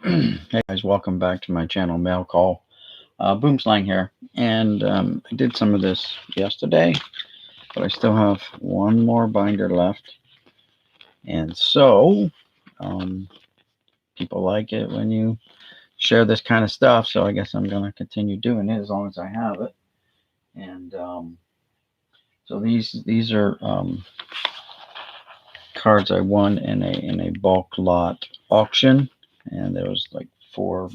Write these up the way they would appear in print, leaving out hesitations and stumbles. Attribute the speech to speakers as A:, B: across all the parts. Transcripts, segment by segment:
A: Hey guys, welcome back to my channel, Mail Call. Boomslang here, and I did some of this yesterday, but I still have one more binder left. And so, um, people like it when you share this kind of stuff, so I guess I'm going to continue doing it as long as I have it. And so these are cards I won in a bulk lot auction, and there was like four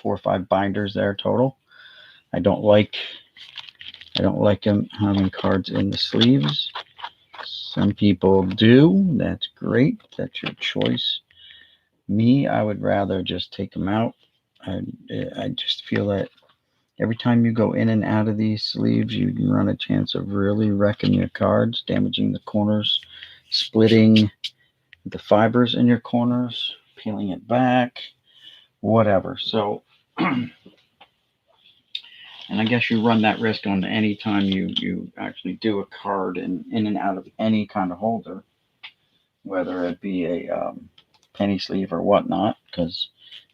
A: or five binders there total. I don't like them having cards in the sleeves. Some people do. That's great. That's your choice. Me, I would rather just take them out. I just feel that every time you go in and out of these sleeves, you can run a chance of really wrecking your cards, damaging the corners, splitting the fibers in your corners, peeling it back, whatever. So, and I guess you run that risk on any time you actually do a card in and out of any kind of holder, whether it be a penny sleeve or whatnot. Because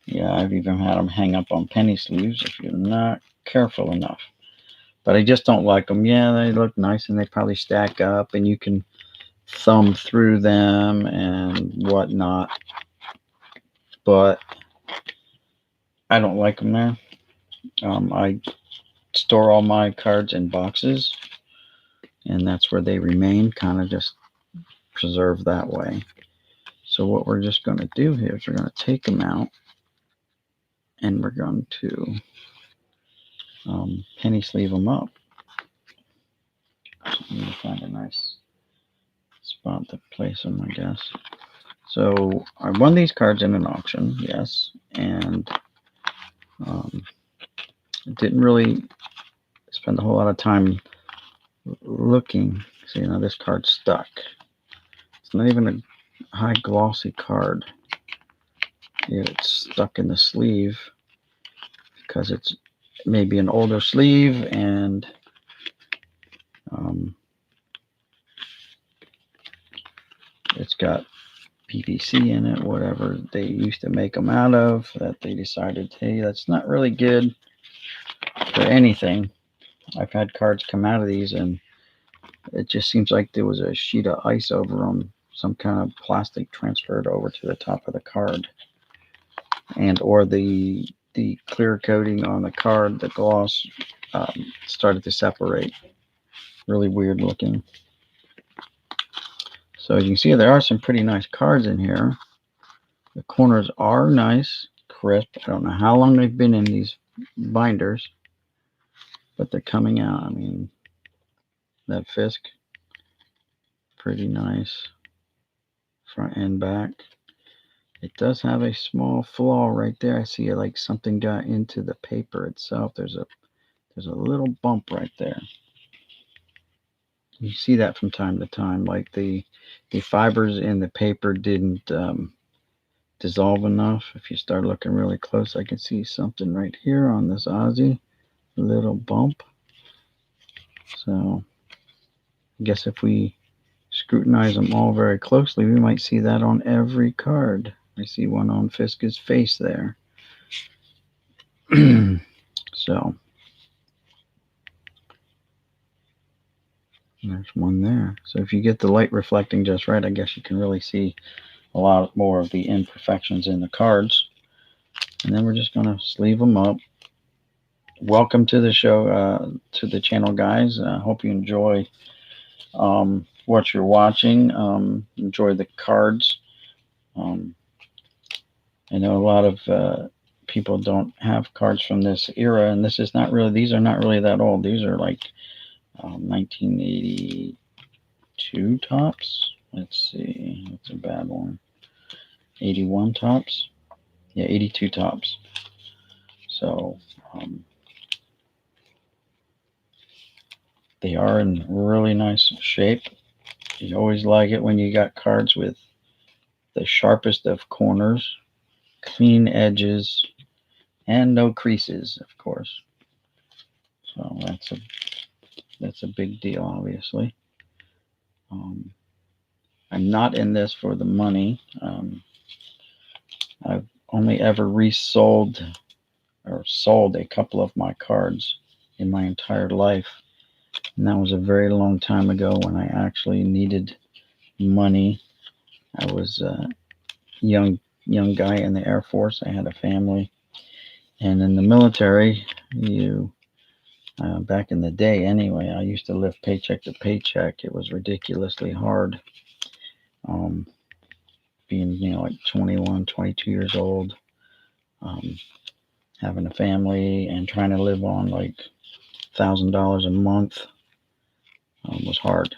A: yeah, I've even had them hang up on penny sleeves if you're not careful enough. But I just don't like them. Yeah, they look nice and they probably stack up and you can thumb through them and whatnot. But I don't like them there. I store all my cards in boxes, and that's where they remain, kind of just preserved that way. So what we're just going to do here is we're going to take them out, and we're going to penny sleeve them up. So I'm going to find a nice spot to place them, I guess. So I won these cards in an auction, yes, and didn't really spend a whole lot of time looking. See, now this card's stuck. It's not even a high glossy card. Yet it's stuck in the sleeve because it's maybe an older sleeve and it's got PVC in it, whatever they used to make them out of, that they decided, hey, that's not really good for anything. I've had cards come out of these and it just seems like there was a sheet of ice over them, some kind of plastic transferred over to the top of the card, and or the clear coating on the card, the gloss, started to separate. Really weird looking. So you can see there are some pretty nice cards in here. The corners are nice, crisp. I don't know how long they've been in these binders, but they're coming out. I mean, that Fisk, pretty nice, front and back. It does have a small flaw right there. I see it like something got into the paper itself. There's a little bump right there. You see that from time to time, like the fibers in the paper didn't dissolve enough. If you start looking really close, I can see something right here on this Aussie, a little bump. So I guess if we scrutinize them all very closely, we might see that on every card. I see one on Fiska's face there. So there's one there. So if you get the light reflecting just right, I guess you can really see a lot more of the imperfections in the cards. And then we're just going to sleeve them up. Welcome to the show, to the channel, guys. I hope you enjoy what you're watching. Enjoy the cards. I know a lot of people don't have cards from this era, and this is not really. These are not really that old. These are like 1982 tops. Let's see, that's a bad one. 81 tops. Yeah, 82 tops. So they are in really nice shape. You always like it when you got cards with the sharpest of corners, clean edges, and no creases, of course. So that's a big deal, obviously. I'm not in this for the money. I've only ever resold or sold a couple of my cards in my entire life. And that was a very long time ago when I actually needed money. I was a young guy in the Air Force. I had a family. And in the military, back in the day anyway, I used to live paycheck to paycheck. It was ridiculously hard. Um, being, like 21, 22 years old, um, having a family and trying to live on like $1,000 a month was hard.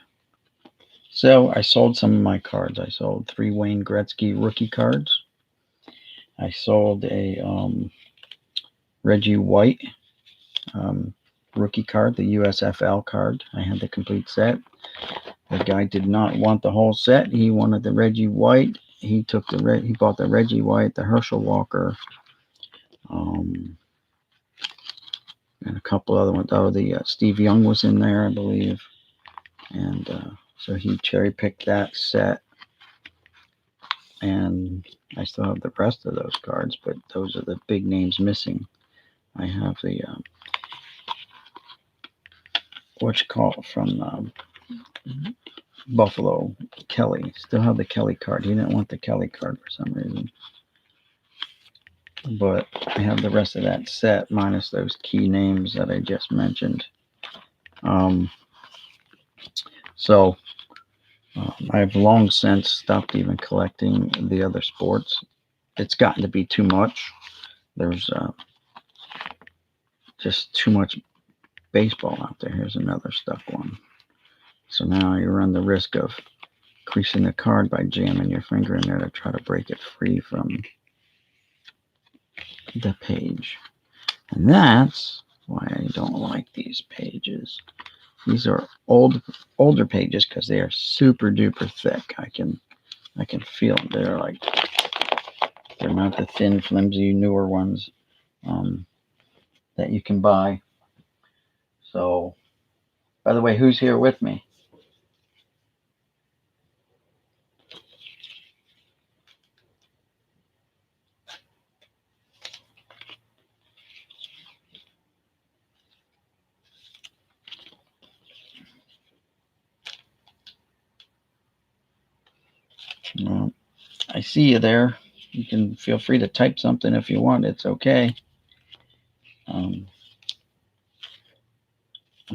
A: So I sold some of my cards. I sold 3 Wayne Gretzky rookie cards. I sold a Reggie White um, rookie card, the USFL card. I had the complete set. The guy did not want the whole set. He wanted the Reggie White. He bought the Reggie White, the Herschel Walker, and a couple other ones. Oh, the Steve Young was in there, I believe. And so he cherry picked that set. And I still have the rest of those cards, but those are the big names missing. I have the from Buffalo, Kelly. Still have the Kelly card. He didn't want the Kelly card for some reason. But I have the rest of that set minus those key names that I just mentioned. So I've long since stopped even collecting the other sports. It's gotten to be too much. There's just too much baseball out there. Here's another stuck one. So now you run the risk of creasing the card by jamming your finger in there to try to break it free from the page. And that's why I don't like these pages. These are older pages because they are super duper thick. I can feel them. They're not the thin, flimsy, newer ones that you can buy. So, by the way, who's here with me? Well, I see you there. You can feel free to type something if you want. It's okay. I'm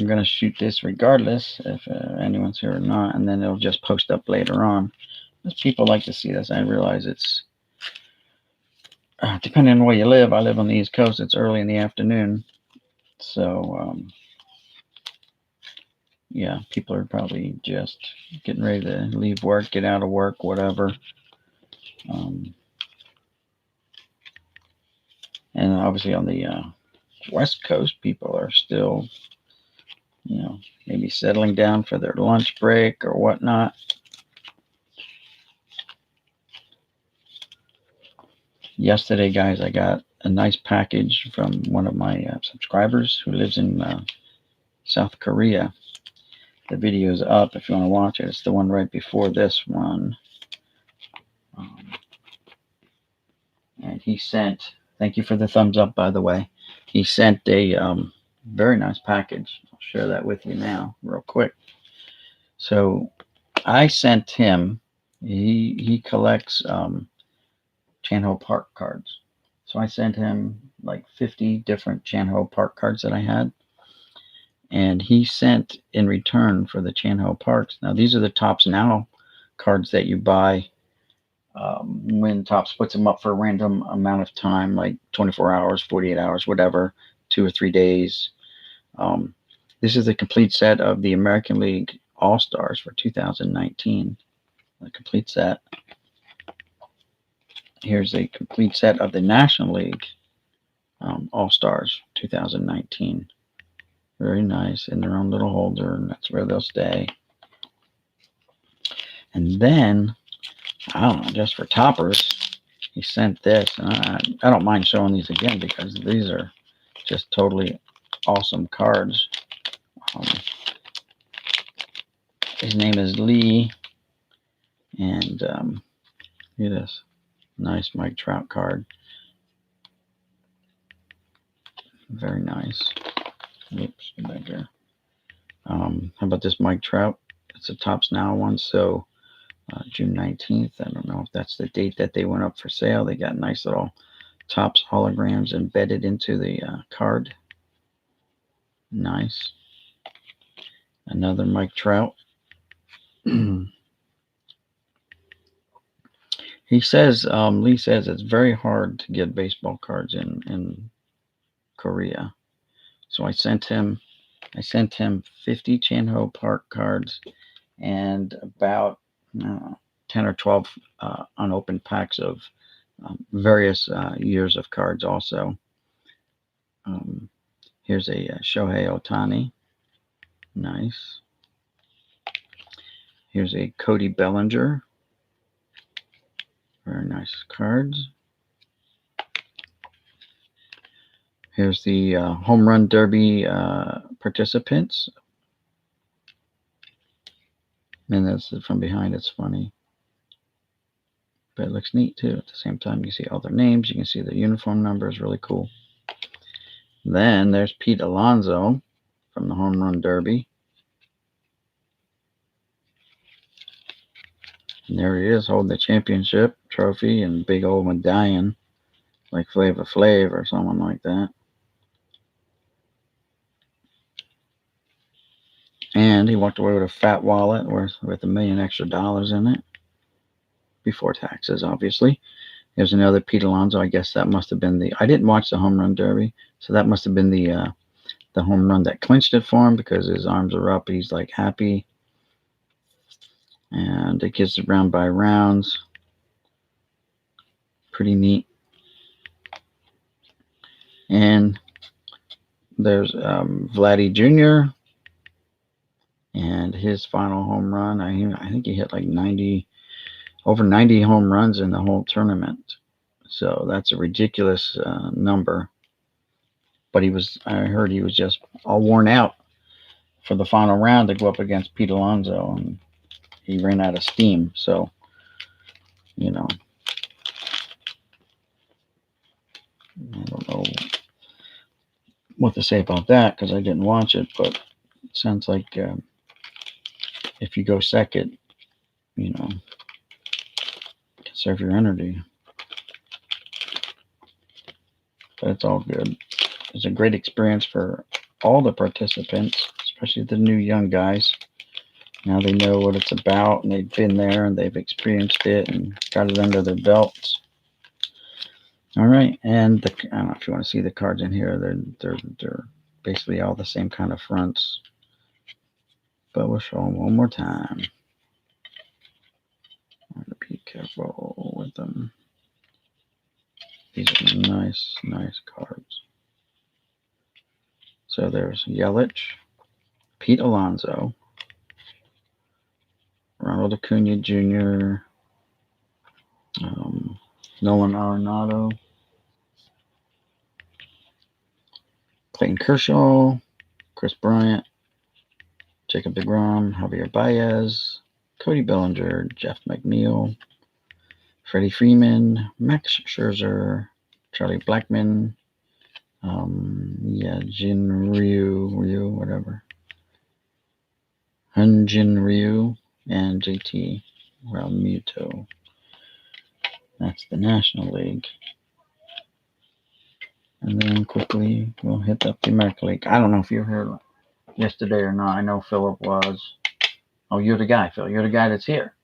A: going to shoot this regardless if anyone's here or not, and then it'll just post up later on. Because people like to see this. I realize it's, depending on where you live, I live on the East Coast, it's early in the afternoon. So, yeah, people are probably just getting ready to leave work, get out of work, whatever. And obviously on the West Coast, people are still, maybe settling down for their lunch break or whatnot. Yesterday, guys, I got a nice package from one of my subscribers who lives in South Korea. The video is up if you want to watch it. It's the one right before this one. And he sent, thank you for the thumbs up, by the way. He sent a very nice package. I'll share that with you now, real quick. So I sent him, he collects Chan Ho Park cards. So I sent him like 50 different Chan Ho Park cards that I had. And he sent in return for the Chan Ho Parks. Now, these are the Topps Now cards that you buy when Topps puts them up for a random amount of time, like 24 hours, 48 hours, whatever, 2 or 3 days. This is a complete set of the American League All-Stars for 2019. The complete set. Here's a complete set of the National League All-Stars 2019. Very nice in their own little holder, and that's where they'll stay. And then, I don't know, just for toppers, he sent this. And I don't mind showing these again because these are just totally awesome cards. His name is Lee, and look at this nice Mike Trout card. Very nice. Oops, get back there. How about this Mike Trout? It's a Topps Now one, so June 19th. I don't know if that's the date that they went up for sale. They got nice little Topps holograms embedded into the card. Nice. Another Mike Trout. He says, Lee says it's very hard to get baseball cards in Korea. So I sent him 50 Chan-Ho Park cards and about 10 or 12 unopened packs of various years of cards also. Here's a Shohei Ohtani. Nice. Here's a Cody Bellinger. Very nice cards. Here's the Home Run Derby participants. And this is from behind. It's funny. But it looks neat too. At the same time, you see all their names. You can see the uniform numbers. Really cool. Then there's Pete Alonso from the Home Run Derby. And there he is holding the championship trophy and big old medallion like Flavor Flav or someone like that. And he walked away with a fat wallet with $1 million extra in it. Before taxes, obviously. There's another Pete Alonso. I guess that must have been I didn't watch the Home Run Derby, so that must have been the home run that clinched it for him because his arms are up. He's like happy. And it gets round by rounds. Pretty neat. And there's Vladdy Jr. and his final home run. I think he hit like over 90 home runs in the whole tournament. So that's a ridiculous number. But I heard he was just all worn out for the final round to go up against Pete Alonso, and he ran out of steam. So, I don't know what to say about that because I didn't watch it, but it sounds like if you go second, conserve your energy. But it's all good. It's a great experience for all the participants, especially the new young guys. Now they know what it's about, and they've been there, and they've experienced it, and got it under their belts. All right, and I don't know if you want to see the cards in here. They're basically all the same kind of fronts, but we'll show them one more time. I want to be careful with them. These are nice cards. So there's Yelich, Pete Alonso, Ronald Acuna Jr., Nolan Arenado, Clayton Kershaw, Chris Bryant, Jacob deGrom, Javier Baez, Cody Bellinger, Jeff McNeil, Freddie Freeman, Max Scherzer, Charlie Blackmon, Jin Ryu, whatever. Hyun-Jin Ryu, and JT Realmuto. That's the National League. And then quickly we'll hit up the American League. I don't know if you heard yesterday or not. I know Philip was. Oh, you're the guy, Phil. You're the guy that's here.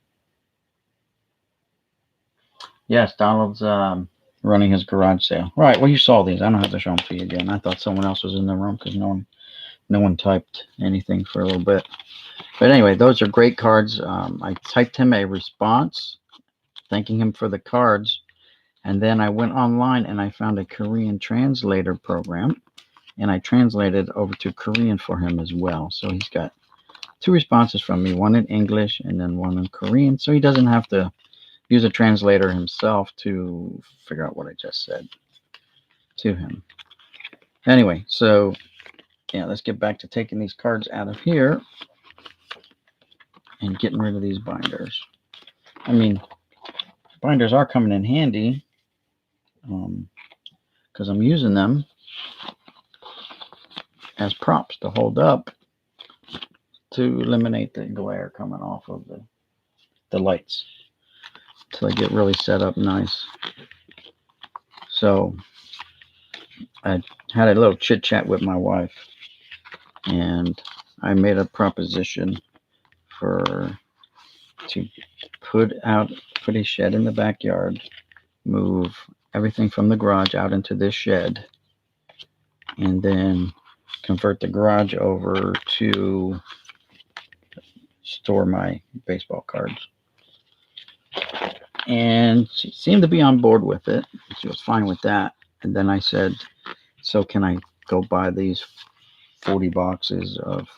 A: Yes, Donald's running his garage sale. All right, well, you saw these. I don't have to show them to you again. I thought someone else was in the room because no one typed anything for a little bit. But anyway, those are great cards. I typed him a response thanking him for the cards. And then I went online and I found a Korean translator program. And I translated over to Korean for him as well. So he's got 2 responses from me, one in English and then one in Korean. So he doesn't have to use a translator himself to figure out what I just said to him. Anyway, so yeah, let's get back to taking these cards out of here and getting rid of these binders. I mean, binders are coming in handy because I'm using them as props to hold up to eliminate the glare coming off of the lights until they get really set up nice. So I had a little chit chat with my wife, and I made a proposition for to put a shed in the backyard, move everything from the garage out into this shed, and then convert the garage over to store my baseball cards. And she seemed to be on board with it. She was fine with that. And then I said, so can I go buy these 40 boxes of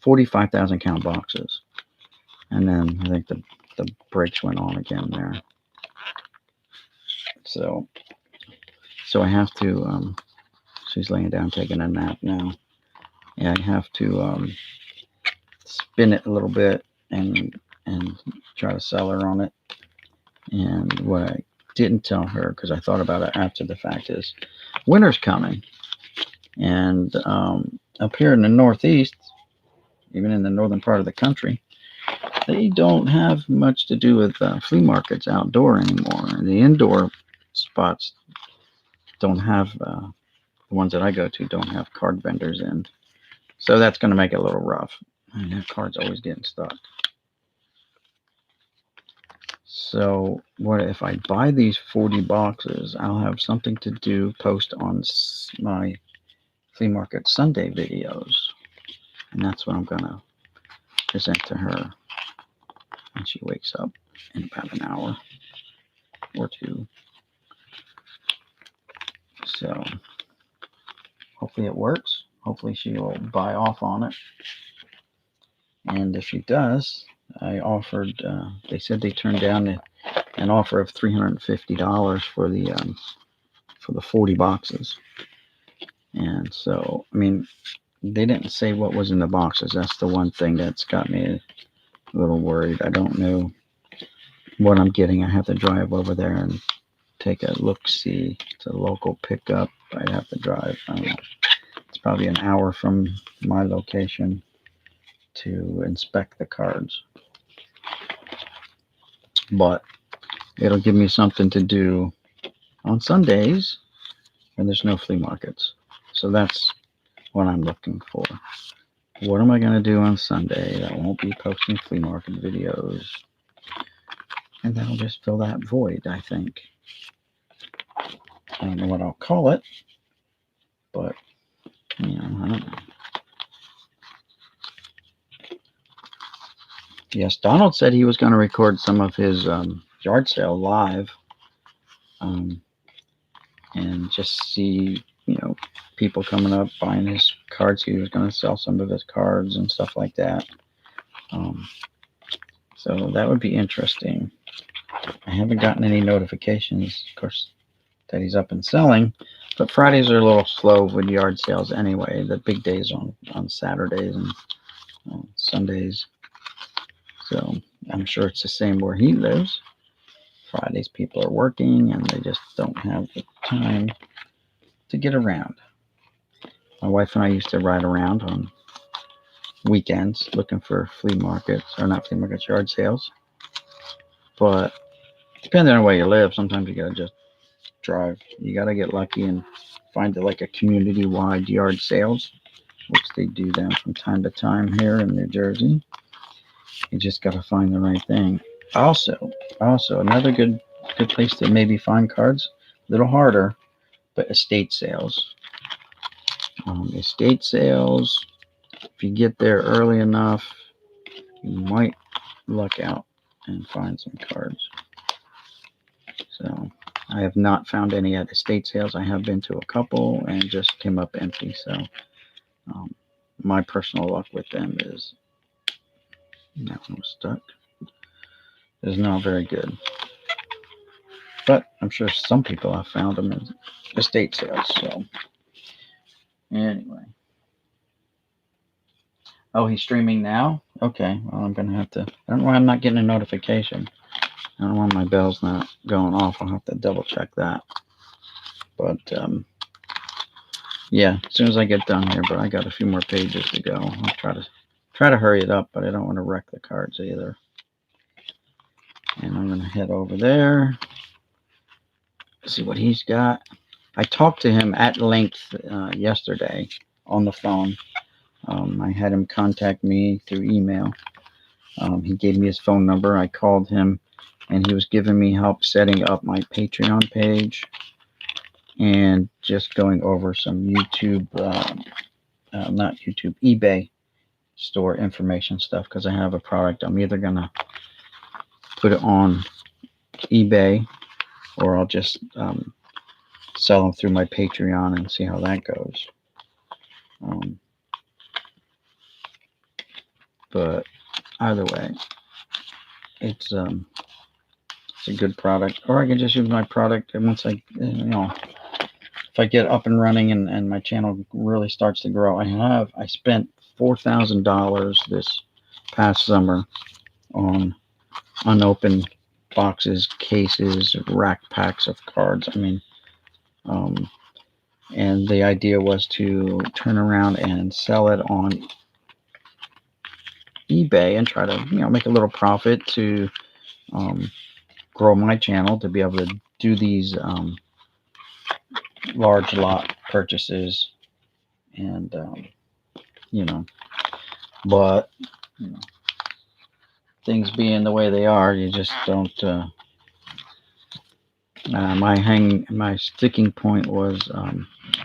A: 45,000 count boxes? And then I think the brakes went on again there. So I have to, she's laying down taking a nap now. And I have to spin it a little bit and try to sell her on it. And what I didn't tell her, because I thought about it after the fact, is winter's coming. And up here in the Northeast, even in the northern part of the country, they don't have much to do with flea markets outdoor anymore. And the indoor spots don't have, the ones that I go to don't have card vendors in. So that's going to make it a little rough. And that card's always getting stuck. So what if I buy these 40 boxes? I'll have something to do, post on my flea market Sunday videos, and that's what I'm gonna present to her when she wakes up in about an hour or two. So hopefully it works. Hopefully she will buy off on it, and if she does, I offered, they said they turned down an offer of $350 for the 40 boxes. And so, I mean, they didn't say what was in the boxes. That's the one thing that's got me a little worried. I don't know what I'm getting. I have to drive over there and take a look-see. It's a local pickup. I'd have to drive, I don't know, it's probably an hour from my location to inspect the cards. But it'll give me something to do on Sundays when there's no flea markets. So that's what I'm looking for. What am I going to do on Sunday that won't be posting flea market videos? And that'll just fill that void, I think. I don't know what I'll call it, but, I don't know. Yes, Donald said he was going to record some of his yard sale live, and just see, people coming up buying his cards. He was going to sell some of his cards and stuff like that. So that would be interesting. I haven't gotten any notifications, of course, that he's up and selling, but Fridays are a little slow with yard sales anyway. The big days on Saturdays and Sundays. So I'm sure it's the same where he lives. Fridays people are working and they just don't have the time to get around. My wife and I used to ride around on weekends looking for flea markets, or not flea markets, yard sales. But depending on where you live, sometimes you gotta just drive. You gotta get lucky and find like a community-wide yard sales, which they do them from time to time here in New Jersey. You just gotta find the right thing. Also, another good place to maybe find cards, a little harder, but estate sales. Estate sales, if you get there early enough, you might luck out and find some cards. So I have not found any at estate sales. I have been to a couple and just came up empty. So my personal luck with them is, that one was stuck, is not very good. But I'm sure some people have found them in estate sales. So anyway. Oh, he's streaming now? Okay, well, I'm going to have to, I don't know why I'm not getting a notification. I don't know why my bell's not going off. I'll have to double check that. But, Yeah, as soon as I get done here, but I got a few more pages to go. I'll try to hurry it up, but I don't want to wreck the cards either. And I'm gonna head over there, see what he's got. I talked to him at length yesterday on the phone. I had him contact me through email. He gave me his phone number. I called him, and he was giving me help setting up my Patreon page and just going over some YouTube, not YouTube, eBay store information stuff, because I have a product. I'm either going to put it on eBay, or I'll just sell them through my Patreon and see how that goes. But either way, it's a good product. Or I can just use my product, and once I, if I get up and running and my channel really starts to grow, I spent $4,000 this past summer on unopened boxes, cases, rack packs of cards. I mean, and the idea was to turn around and sell it on eBay and try to, make a little profit to grow my channel, to be able to do these large lot purchases, and but things being the way they are, you just don't. My sticking point was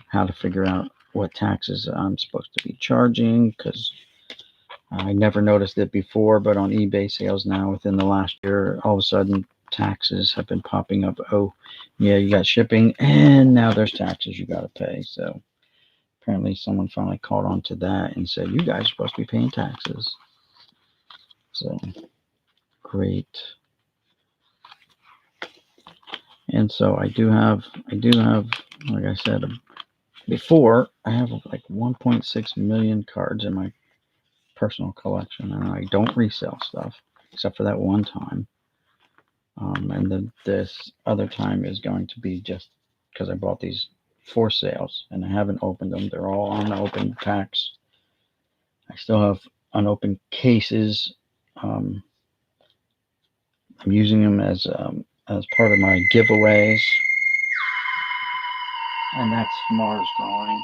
A: how to figure out what taxes I'm supposed to be charging, because I never noticed it before, but on eBay sales now, within the last year, all of a sudden taxes have been popping up. Oh, yeah, you got shipping, and now there's taxes you got to pay. So apparently someone finally caught on to that and said, you guys are supposed to be paying taxes. So great. And so I do have, like I said before, I have like 1.6 million cards in my personal collection, and I don't resell stuff except for that one time. And then this other time is going to be just because I bought these for sales and I haven't opened them. They're all unopened packs. I still have unopened cases. I'm using them as part of my giveaways. And that's Mars calling.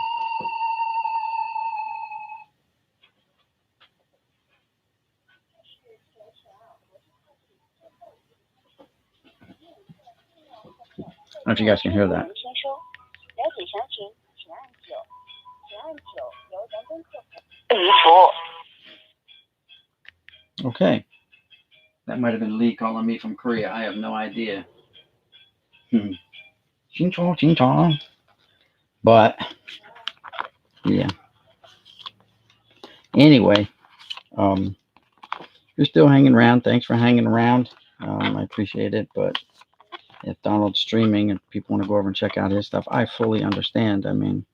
A: I don't know if you guys can hear that. Okay. That might have been Lee calling me from Korea. I have no idea. Ching-chong. But, yeah. Anyway, you're still hanging around. Thanks for hanging around. I appreciate it. But if Donald's streaming and people want to go over and check out his stuff, I fully understand. I mean,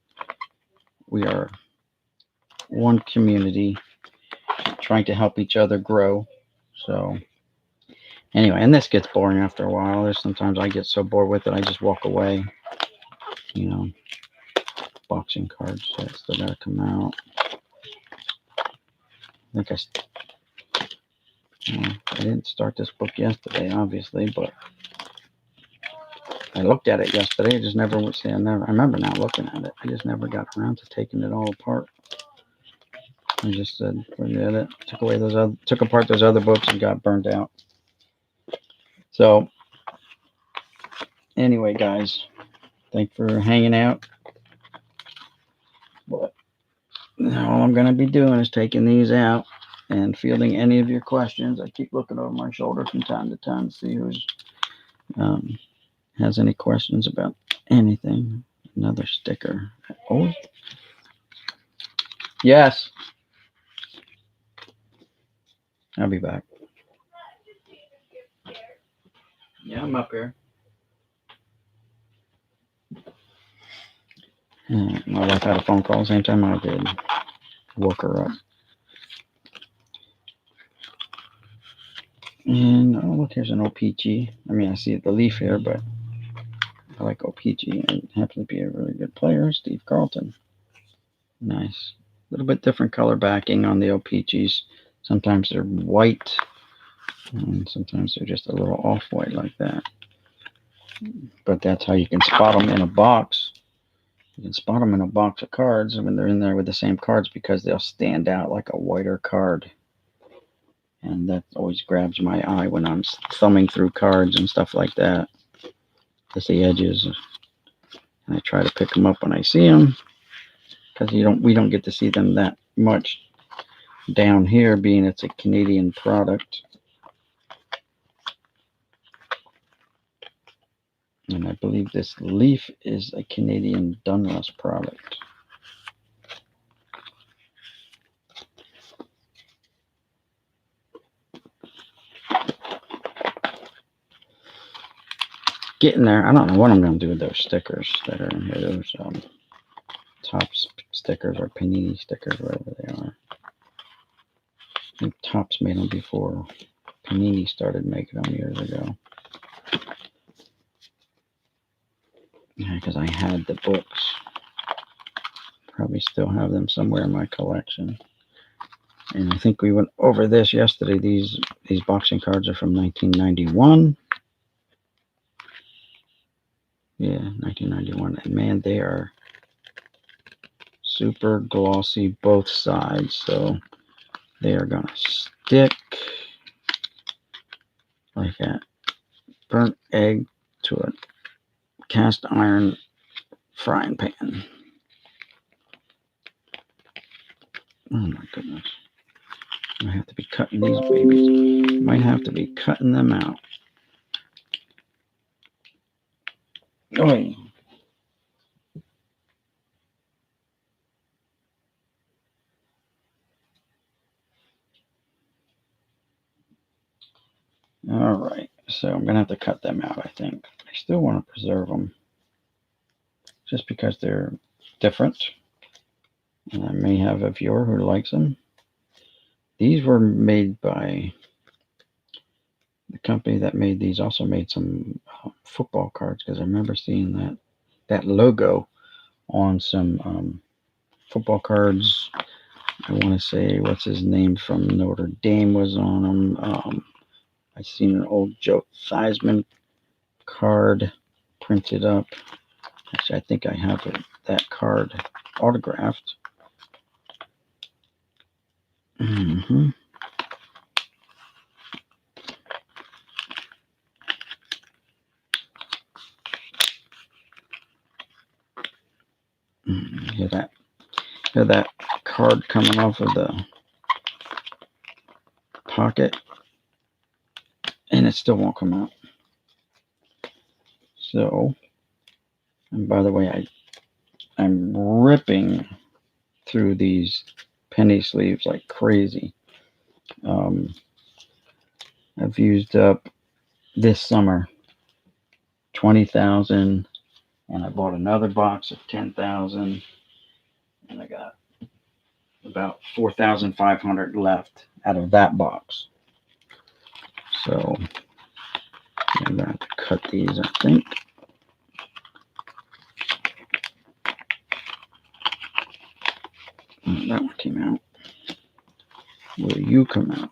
A: we are one community trying to help each other grow. So anyway, and this gets boring after a while. There's sometimes I get so bored with it, I just walk away. Boxing cards that still gotta come out. I think I didn't start this book yesterday, obviously, but I looked at it yesterday. I just never would say I remember now looking at it. I just never got around to taking it all apart. I just said, forget it. Took apart those other books and got burned out. So anyway, guys, thanks for hanging out. But all I'm gonna be doing is taking these out and fielding any of your questions. I keep looking over my shoulder from time to time to see who's has any questions about anything. Another sticker. Oh, yes. I'll be back. Yeah, I'm up here. My wife had a phone call the same time I did. Woke her up. And oh, look, here's an OPG. I mean, I see the leaf here, but I like OPG, and happens to be a really good player, Steve Carlton. Nice. A little bit different color backing on the O-Pee-Chees. Sometimes they're white, and sometimes they're just a little off-white like that. But that's how you can spot them in a box. You can spot them in a box of cards when they're in there with the same cards because they'll stand out like a whiter card. And that always grabs my eye when I'm thumbing through cards and stuff like that. Just the edges. And I try to pick them up when I see them, because we don't get to see them that much down here, being it's a Canadian product. And I believe this leaf is a Canadian Dunruss product. Getting there. I don't know what I'm going to do with those stickers that are in here. Those Topps stickers or Panini stickers, whatever they are. I think Topps made them before Panini started making them years ago. Yeah, because I had the books. Probably still have them somewhere in my collection. And I think we went over this yesterday. These boxing cards are from 1991. Yeah, 1991. And man, they are super glossy both sides. So they are going to stick like a burnt egg to a cast iron frying pan. Oh my goodness. I have to be cutting these babies. Might have to be cutting them out. Oh. All right. So I'm going to have to cut them out, I think. I still want to preserve them just because they're different. And I may have a viewer who likes them. These were made by the company that made these, also made some football cards, because I remember seeing that logo on some football cards. I want to say, what's his name from Notre Dame was on them. I seen an old Joe Theismann card printed up. Actually, I think I have that card autographed. Mm-hmm. Hear that card coming off of the pocket, and it still won't come out. So, and by the way, I'm ripping through these penny sleeves like crazy. I've used up this summer 20,000, and I bought another box of 10,000, and I got about 4,500 left out of that box. So I'm going to cut these, I think. That one came out. Will you come out?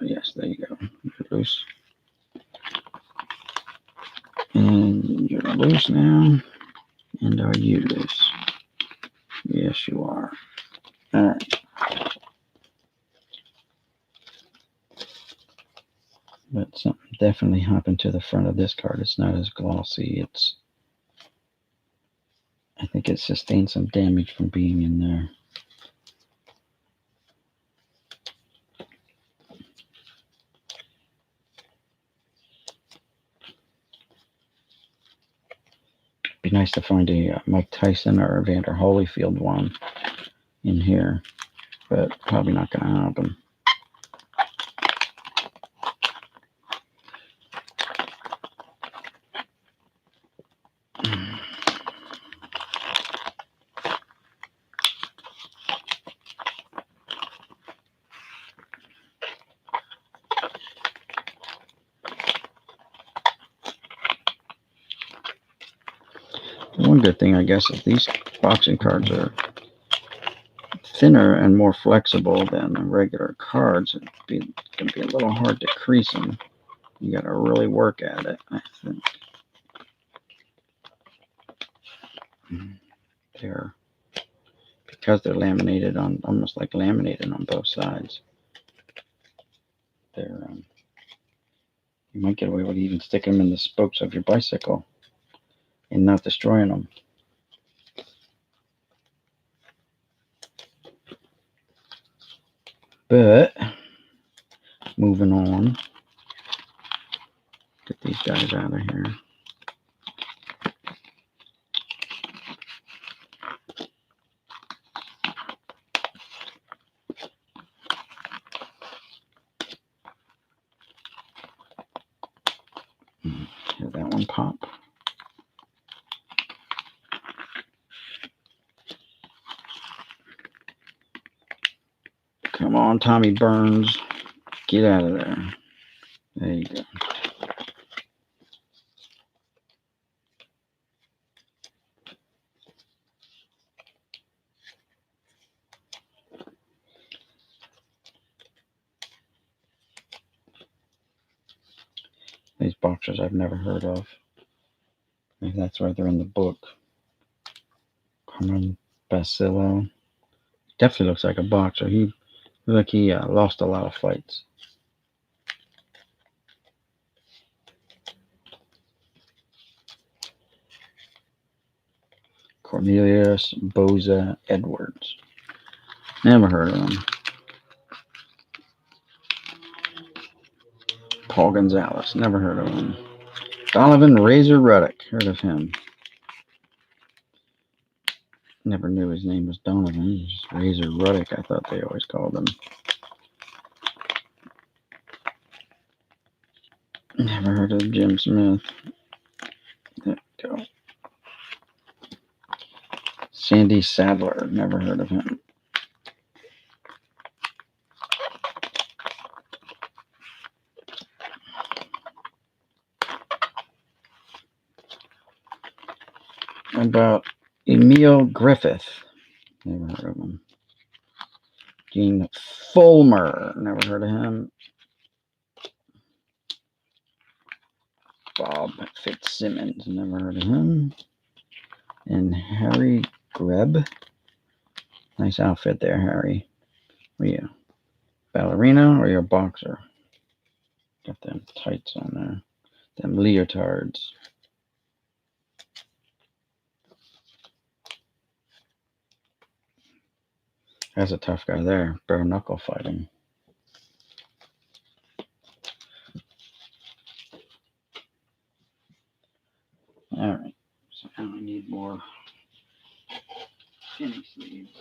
A: Yes, there you go. You're loose. And you're loose now. And are you loose? Yes, you are. All right. But something definitely happened to the front of this card. It's not as glossy. I think it sustained some damage from being in there. Be nice to find a Mike Tyson or Evander Holyfield one in here, but probably not going to happen. One good thing, I guess, is these boxing cards are thinner and more flexible than the regular cards. It's going to be a little hard to crease them. You got to really work at it, I think. They're, because they're laminated on, almost like laminated on both sides. They're, you might get away with even sticking them in the spokes of your bicycle and not destroying them. But moving on, get these guys out of here. Hear that one pop. Come on, Tommy Burns. Get out of there. There you go. These boxers I've never heard of. Maybe that's why they're in the book. Carmen Basilio. Definitely looks like a boxer. He looks like he lost a lot of fights. Cornelius Boza Edwards. Never heard of him. Paul Gonzalez. Never heard of him. Donovan Razor Ruddock. Heard of him. Never knew his name was Donovan. Just Razor Ruddock, I thought they always called him. Never heard of Jim Smith. There we go. Sandy Sadler. Never heard of him. About Emil Griffith. Never heard of him. Gene Fulmer. Never heard of him. Bob Fitzsimmons. Never heard of him. And Harry Greb. Nice outfit there, Harry. Are you ballerina or you a boxer? Got them tights on there. Them leotards. That's a tough guy there. Bare knuckle fighting. Alright. So now I need more penny sleeves.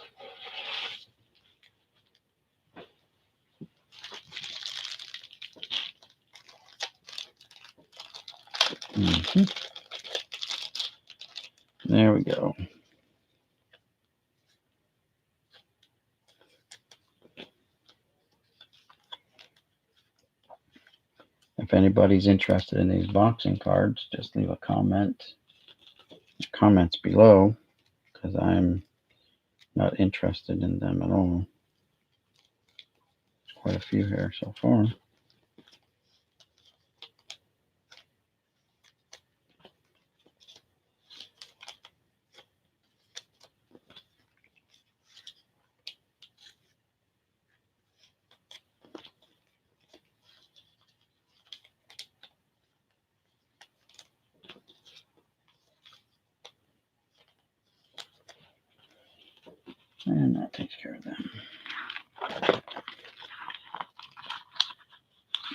A: There we go. If anybody's interested in these boxing cards, just leave a comment. Comments below, because I'm not interested in them at all. There's quite a few here so far. And that takes care of them.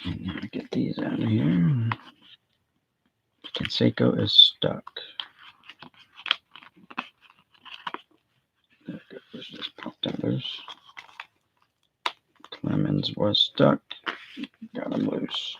A: And now get these out of here. Canseco is stuck. There it goes. Just popped out loose. Clemens was stuck. Got him loose.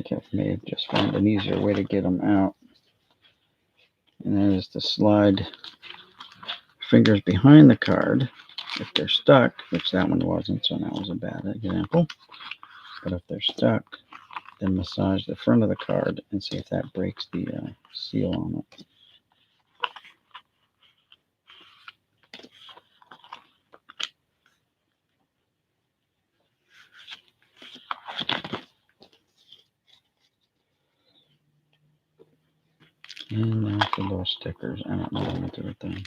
A: think I may have just found an easier way to get them out. And that is to slide fingers behind the card if they're stuck, which that one wasn't, so that was a bad example. But if they're stuck, then massage the front of the card and see if that breaks the seal on it. And now the little stickers. I don't know what I'm going to do with them.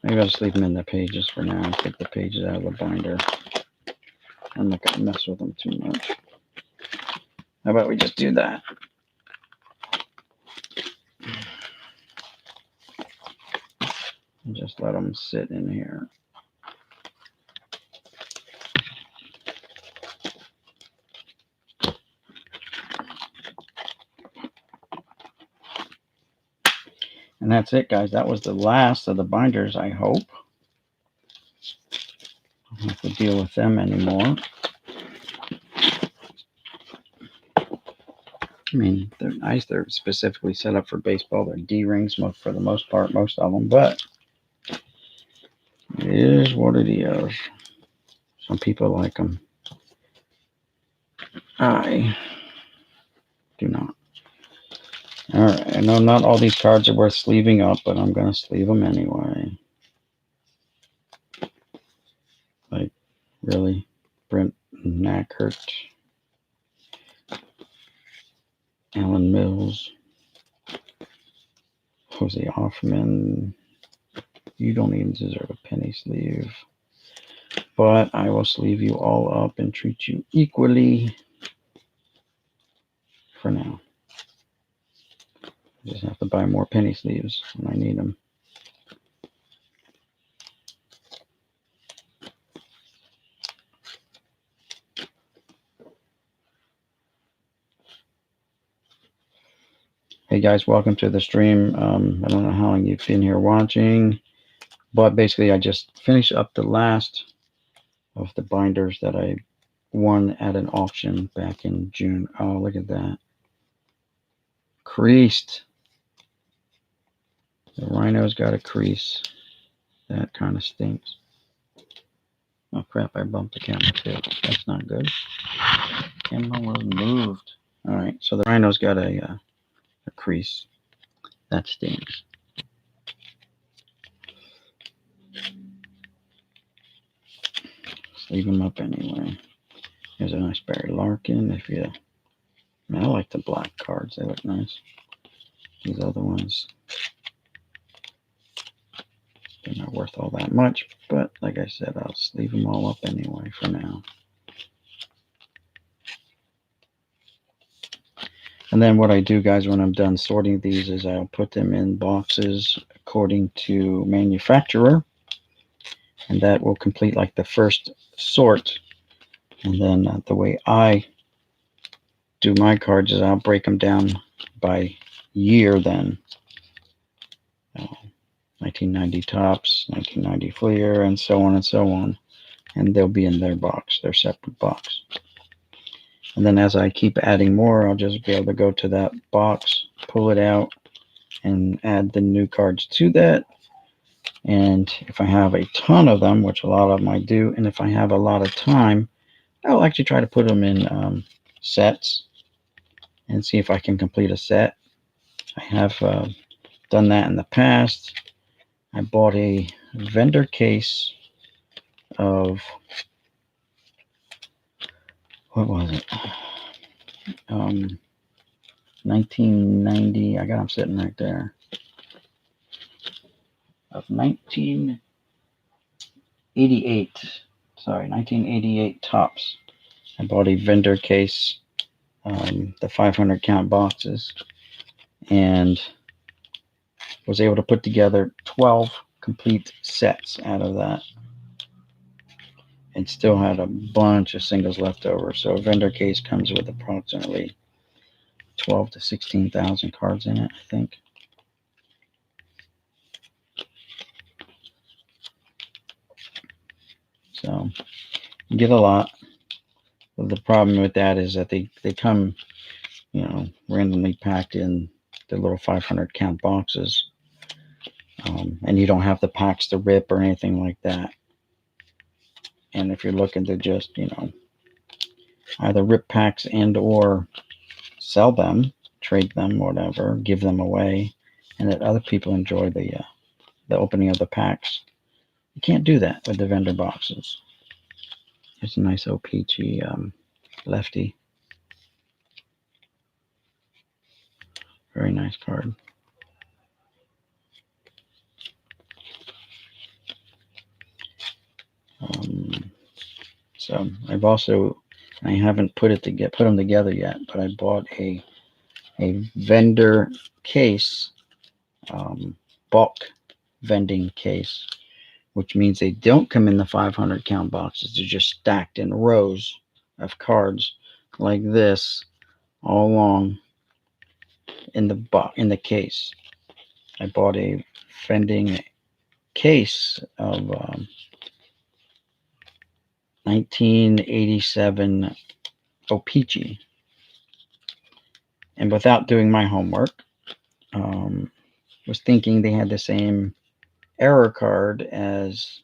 A: Maybe I'll just leave them in the pages for now. Take the pages out of the binder. I'm not going to mess with them too much. How about we just do that? And just let them sit in here. And that's it, guys. That was the last of the binders, I hope. I don't have to deal with them anymore. I mean, they're nice. They're specifically set up for baseball. They're D-rings for the most part, most of them. But it is what it is. Some people like them. I do not. All right. I know not all these cards are worth sleeving up, but I'm going to sleeve them anyway. Like, really? Brent Nackert. Alan Mills. Jose Hoffman. You don't even deserve a penny sleeve. But I will sleeve you all up and treat you equally for now. I just have to buy more penny sleeves when I need them. Hey guys, welcome to the stream. I don't know how long you've been here watching, but basically I just finished up the last of the binders that I won at an auction back in June. Oh, look at that. Creased. The Rhino's got a crease. That kind of stinks. Oh crap, I bumped the camera too. That's not good. Camera was moved. All right, so the Rhino's got a crease. That stings. Leave them up anyway. Here's a nice Barry Larkin. If you, I like the black cards. They look nice. These other ones, they're not worth all that much. But like I said, I'll just leave them all up anyway for now. And then what I do, guys, when I'm done sorting these is I'll put them in boxes according to manufacturer. And that will complete like the first sort. And then the way I do my cards is I'll break them down by year then. 1990 Topps, 1990 Fleer, and so on and so on. And they'll be in their box, their separate box. And then as I keep adding more, I'll just be able to go to that box, pull it out, and add the new cards to that. And if I have a ton of them, which a lot of them I do, and if I have a lot of time, I'll actually try to put them in sets and see if I can complete a set. I have done that in the past. I bought a vendor case of, what was it? 1990. I got them sitting right there. Of 1988. Sorry, 1988 Topps. I bought a vendor case, the 500 count boxes, and was able to put together 12 complete sets out of that. And still had a bunch of singles left over. So a vendor case comes with approximately 12 to 16,000 cards in it, I think. So you get a lot. But the problem with that is that they come randomly packed in the little 500 count boxes. And you don't have the packs to rip or anything like that. And if you're looking to just, either rip packs and or sell them, trade them, whatever, give them away, and that other people enjoy the opening of the packs, you can't do that with the vendor boxes. It's a nice O-Pee-Chee lefty. Very nice card. So I've also, I haven't put them together yet, but I bought a vendor case, bulk vending case, which means they don't come in the 500 count boxes. They're just stacked in rows of cards like this, all along in the case. I bought a vending case of 1987 O-Pee-Chee, and without doing my homework, was thinking they had the same error card as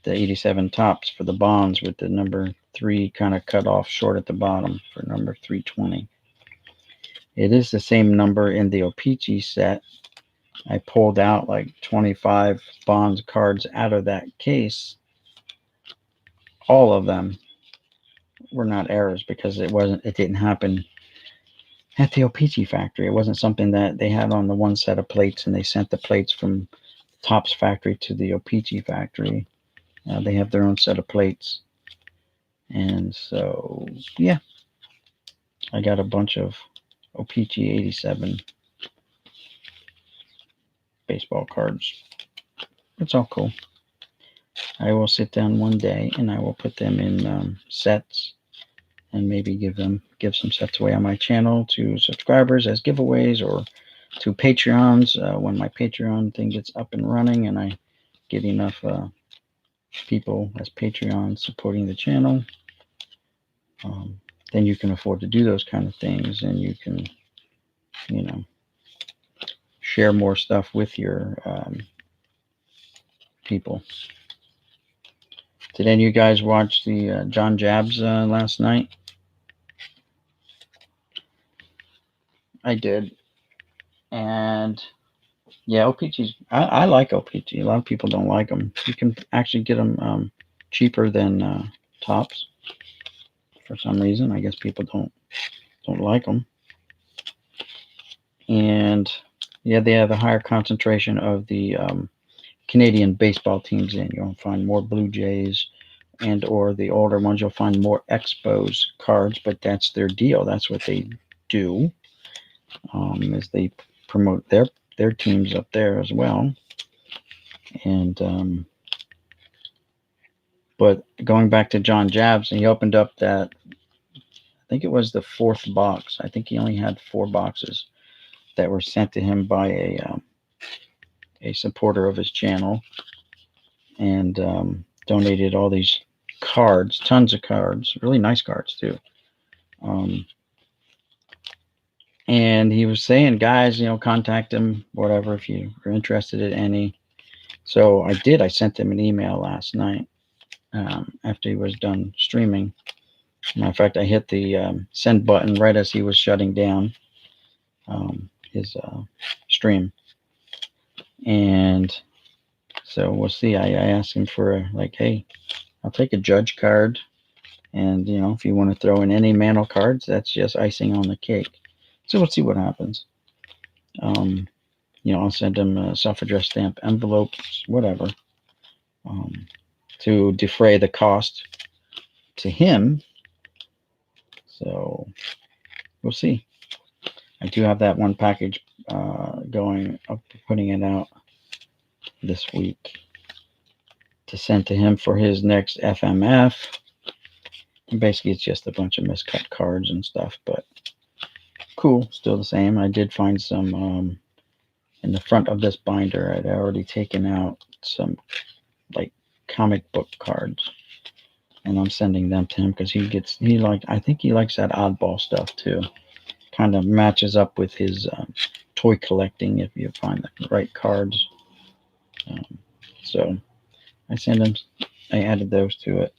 A: the 87 Topps for the bonds, with the number 3 kind of cut off short at the bottom for number 320. It is the same number in the O-Pee-Chee set. I pulled out like 25 bonds cards out of that case. All of them were not errors because it didn't happen at the O-Pee-Chee factory. It wasn't something that they had on the one set of plates and they sent the plates from Topps factory to the O-Pee-Chee factory. They have their own set of plates. And so, yeah, I got a bunch of O-Pee-Chee 87 baseball cards. It's all cool. I will sit down one day and I will put them in sets and maybe give some sets away on my channel to subscribers as giveaways, or to Patreons when my Patreon thing gets up and running and I get enough people as Patreon supporting the channel. Then you can afford to do those kind of things, and you can, share more stuff with your people. Did any of you guys watch the John Jabs last night? I did. And yeah, O-Pee-Chee's, I like O-Pee-Chee. A lot of people don't like them. You can actually get them cheaper than Topps for some reason. I guess people don't like them. And yeah, they have a higher concentration of the Canadian baseball teams in. You'll find more Blue Jays, and or the older ones, you'll find more Expos cards, but that's their deal. That's what they do, is they promote their teams up there as well. And but going back to John Jabs, and he opened up that, I think it was the 4th box. I think he only had 4 boxes that were sent to him by a supporter of his channel, and donated all these cards, tons of cards, really nice cards too. And he was saying, guys, contact him, whatever, if you are interested in any. So I did. I sent him an email last night after he was done streaming. Matter of fact, I hit the send button right as he was shutting down his stream. And so we'll see. I asked him for hey, I'll take a Judge card. And, if you want to throw in any Mantle cards, that's just icing on the cake. So we'll see what happens. I'll send him self-addressed stamp envelopes, whatever, to defray the cost to him. So we'll see. I do have that one package going up, putting it out this week to send to him for his next FMF. And basically, it's just a bunch of miscut cards and stuff, but cool, still the same. I did find some in the front of this binder. I'd already taken out some comic book cards, and I'm sending them to him because I think he likes that oddball stuff too, kind of matches up with his toy collecting if you find the right cards. So I added those to it.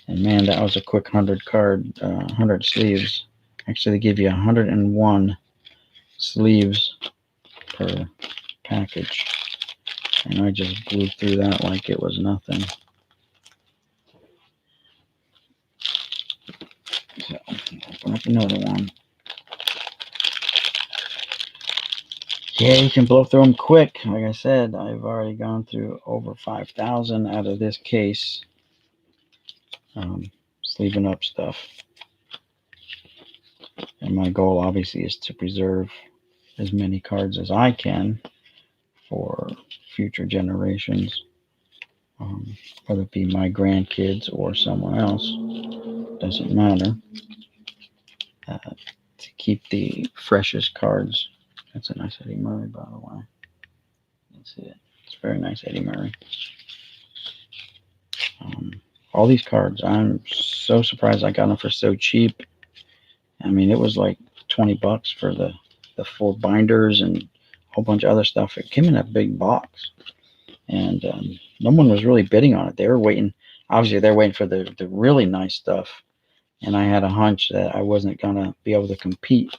A: And man, that was a quick 100 sleeves. Actually, they give you 101 sleeves per package. And I just blew through that like it was nothing. So, open up another one. Yeah, you can blow through them quick. Like I said, I've already gone through over 5,000 out of this case. Sleeving up stuff. And my goal obviously is to preserve as many cards as I can for future generations, whether it be my grandkids or someone else, doesn't matter, to keep the freshest cards. That's a nice Eddie Murray, by the way. That's it. It's a very nice Eddie Murray. All these cards, I'm so surprised I got them for so cheap. I mean, it was like $20 for the 4 binders and a whole bunch of other stuff. It came in a big box, and no one was really bidding on it. They were waiting. Obviously, they're waiting for the really nice stuff, and I had a hunch that I wasn't gonna be able to compete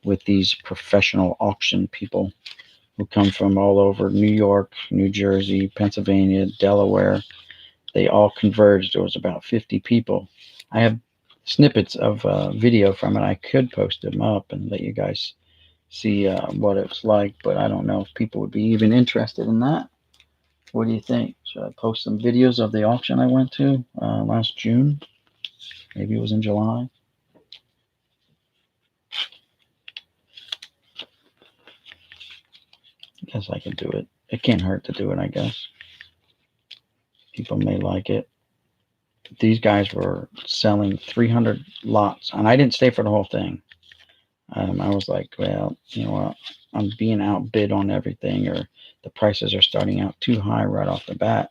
A: with these professional auction people who come from all over New York, New Jersey, Pennsylvania, Delaware. They all converged. There was about 50 people. I have snippets of video from it. I could post them up and let you guys see what it's like, but I don't know if people would be even interested in that. What do you think? Should I post some videos of the auction I went to last June? Maybe it was in July. I guess I could do it. It can't hurt to do it, I guess. People may like it. These guys were selling 300 lots, and I didn't stay for the whole thing. I was like, well, you know what? I'm being outbid on everything, or the prices are starting out too high right off the bat.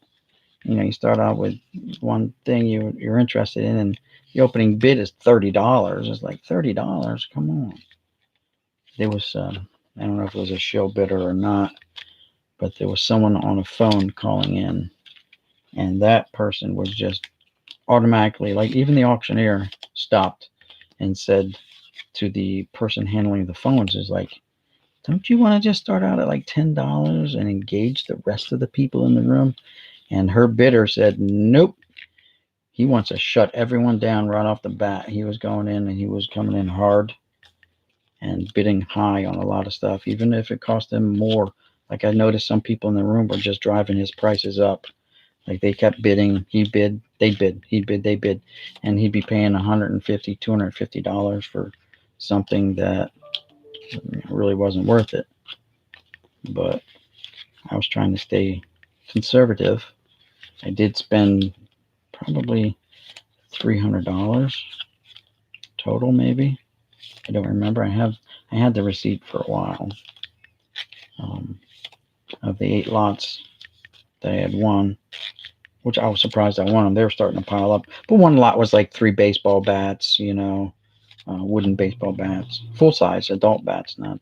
A: You know, you start out with one thing you're interested in, and the opening bid is $30. It's like $30. Come on. There was, I don't know if it was a show bidder or not, but there was someone on a phone calling in, and that person was just automatically, like, even the auctioneer stopped and said to the person handling the phones, is like, don't you want to just start out at like $10 and engage the rest of the people in the room? And her bidder said, nope. He wants to shut everyone down right off the bat. He was going in and he was coming in hard and bidding high on a lot of stuff, even if it cost him more. Like, I noticed some people in the room were just driving his prices up. Like, they kept bidding. He bid, they bid, he'd bid, they bid, and he'd be paying $150, $250 for something that really wasn't worth it. But I was trying to stay conservative. I did spend probably $300 total, maybe. I don't remember. I had the receipt for a while, of the 8 lots that I had won, which I was surprised I won them. They were starting to pile up. But one lot was like 3 baseball bats, wooden baseball bats, full size adult bats, not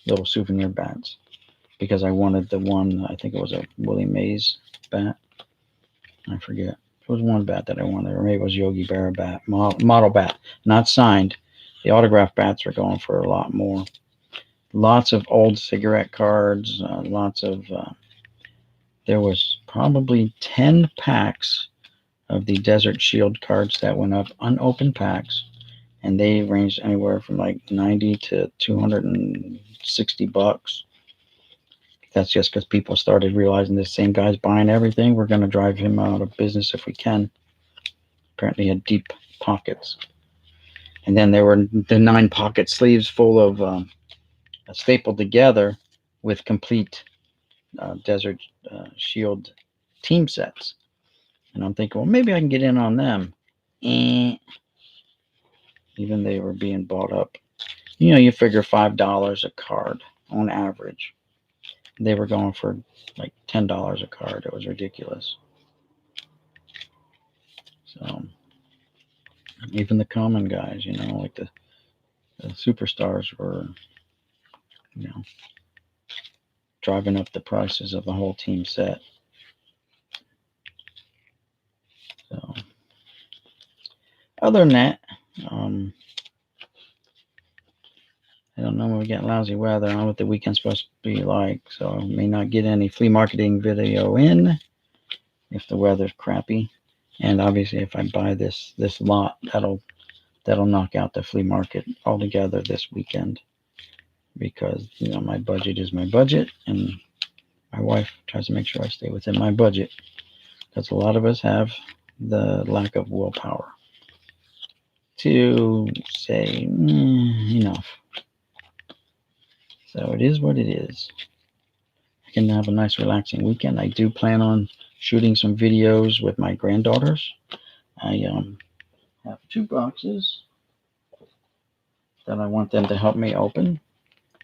A: little souvenir bats. Because I wanted the one, I think it was a Willie Mays bat. I forget. It was one bat that I wanted, or maybe it was Yogi Berra bat, model bat, not signed. The autograph bats were going for a lot more. Lots of old cigarette cards, there was probably 10 packs of the Desert Shield cards that went up, unopened packs, and they ranged anywhere from like 90 to $260. That's just because people started realizing this same guy's buying everything. We're going to drive him out of business if we can. Apparently, he had deep pockets. And then there were the 9 pocket sleeves full of stapled together with complete Desert Shield team sets. And I'm thinking, well, maybe I can get in on them. Even they were being bought up. You figure $5 a card on average. They were going for like $10 a card. It was ridiculous. So even the common guys, like the the superstars were, you know, driving up the prices of the whole team set. So, other than that, I don't know when we get lousy weather. I don't know what the weekend's supposed to be like, so I may not get any flea marketing video in if the weather's crappy. And obviously, if I buy this lot, that'll knock out the flea market altogether this weekend, because my budget is my budget, and my wife tries to make sure I stay within my budget, because a lot of us have the lack of willpower to say enough. So it is what it is. I can have a nice relaxing weekend. I do plan on shooting some videos with my granddaughters. I have 2 boxes that I want them to help me open.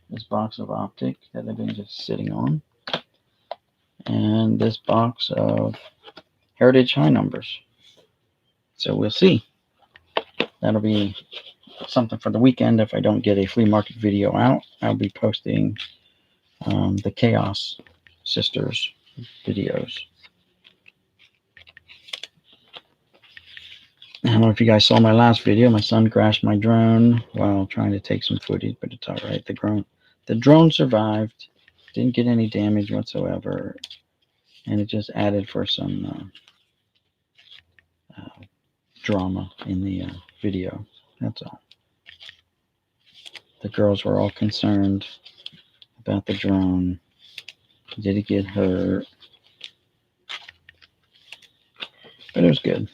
A: This box of Optic that I've been just sitting on, and this box of Heritage High numbers. So we'll see. That'll be something for the weekend. If I don't get a flea market video out, I'll be posting the Chaos Sisters videos. I don't know if you guys saw my last video. My son crashed my drone while trying to take some footage, but it's all right. The drone survived. Didn't get any damage whatsoever, and it just added for some drama in the video. That's all. The girls were all concerned about the drone. Did it get hurt? But it was good.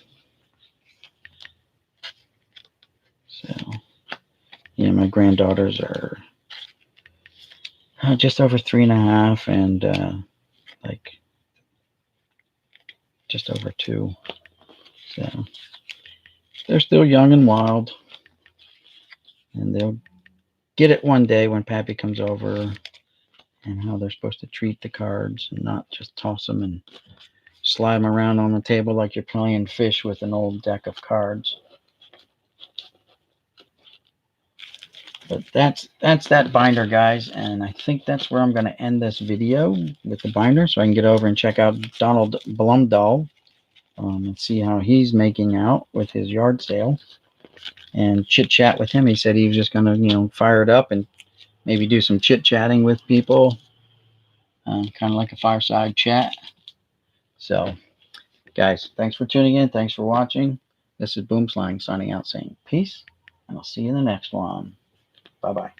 A: So, yeah, my granddaughters are just over 3.5 and like just over 2. So they're still young and wild, and they'll get it one day when Pappy comes over, and how they're supposed to treat the cards and not just toss them and slide them around on the table like you're playing fish with an old deck of cards. But that's that binder, guys, and I think that's where I'm going to end this video with the binder, so I can get over and check out Donald Blumdahl and see how he's making out with his yard sale, and chit chat with him. He said he was just going to fire it up and maybe do some chit chatting with people, kind of like a fireside chat. So, guys, thanks for tuning in. Thanks for watching. This is Boomslang signing out, saying peace, and I'll see you in the next one. Bye-bye.